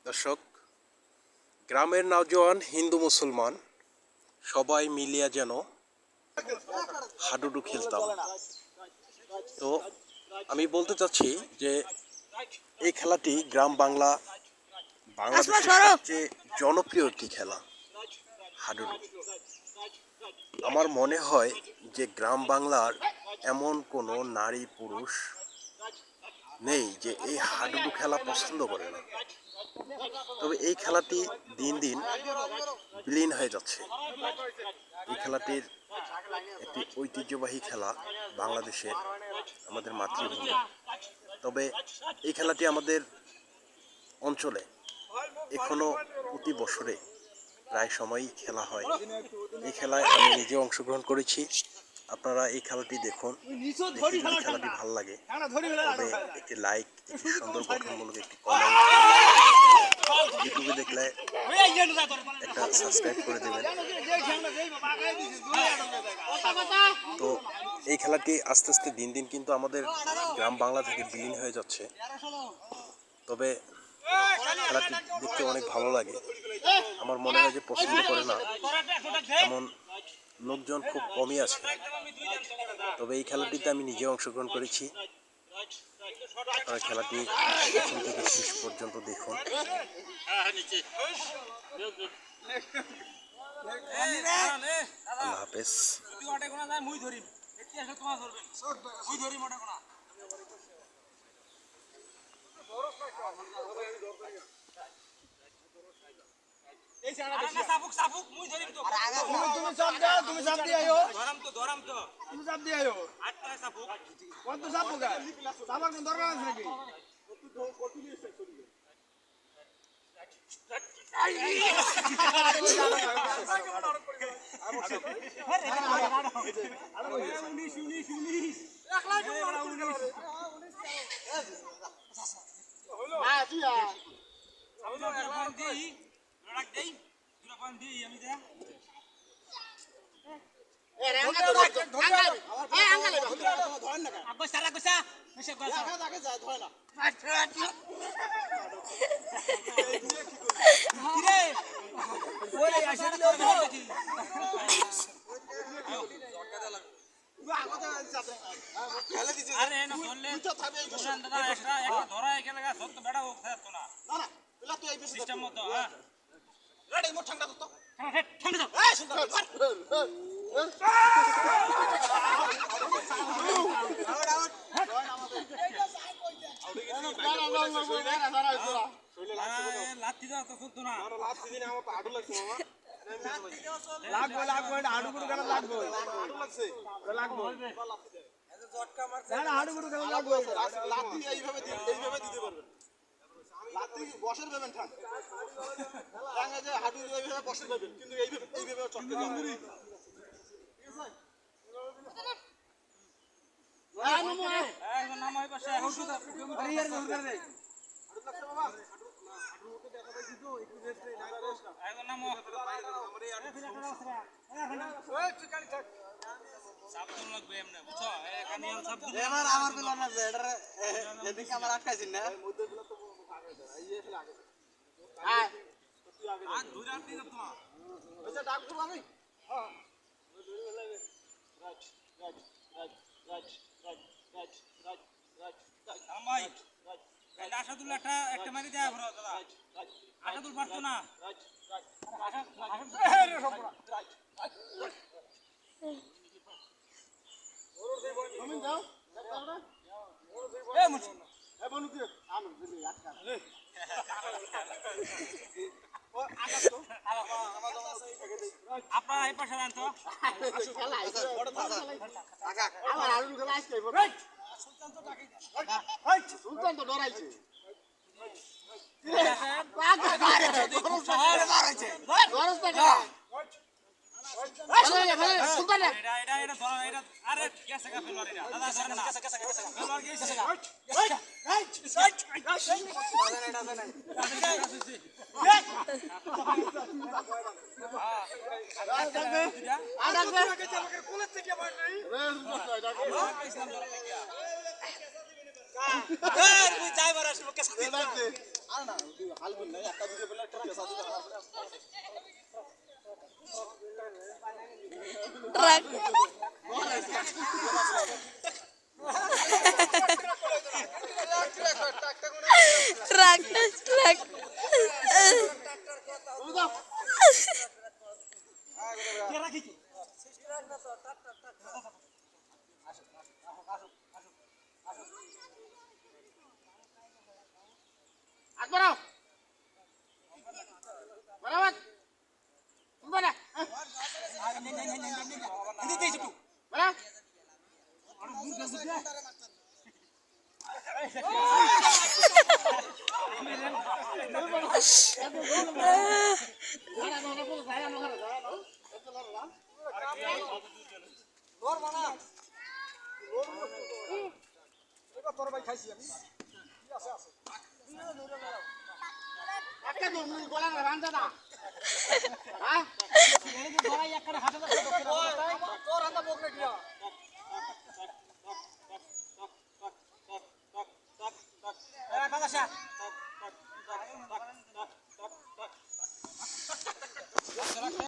দর্শক, গ্রামের নওজোয়ান হিন্দু মুসলমান সবাই মিলিয়া যেন হাডুডু খেলতাম। তো আমি বলতে চাচ্ছি যে এই খেলাটি গ্রাম বাংলাদেশের সবচেয়ে জনপ্রিয় একটি খেলা হাডুডু। আমার মনে হয় যে গ্রাম বাংলার এমন কোনো নারী পুরুষ নেই যে এই হাডুডু খেলা পছন্দ করে না। তবে এই খেলাটি দিন দিন বিলীন হয়ে যাচ্ছে। এই খেলাটির একটি ঐতিহ্যবাহী খেলা বাংলাদেশের, আমাদের মাতৃভূমি। তবে এই খেলাটি আমাদের অঞ্চলে এখনো প্রতি বছরে প্রায় সময়ই খেলা হয়। এই খেলায় আমি নিজে অংশগ্রহণ করেছি। আপনারা এই খেলাটি দেখুন, দেখে যদি খেলাটি ভালো লাগে তবে একটি লাইক, একটি সুন্দর গঠনমূলক একটি কমেন্ট, ইউটিউবে দেখলে একটা সাবস্ক্রাইব করে দেবেন। তো এই খেলাটি আস্তে আস্তে দিন দিন কিন্তু আমাদের গ্রাম বাংলা থেকে বিলীন হয়ে যাচ্ছে। তবে খেলাটি দেখতে অনেক ভালো লাগে। আমার মনে হয় যে পছন্দ করে না এমন লোকজন খুব কমই আছে। তবে এই খেলাটিতে আমি নিজে অংশগ্রহণ করেছি। আপনারা খেলাটি প্রথম থেকে শেষ পর্যন্ত দেখুন। আল্লাহ হাফেজ। আশাদুল একটা মারি দেয়া দাদা, আশাদুল পারতো না। আপনারা এই পাশে আনতো সুলতান তো ডরাইছে। ট্রাক ট্রাক ট্রাক আকবরাও বরাবর বড়া এই দে একটু বড়া একটা দূর গলা রান্দা না হ্যাঁ এই যে ধরা একটা হাতে তোর রান্দা বকরে দিয়া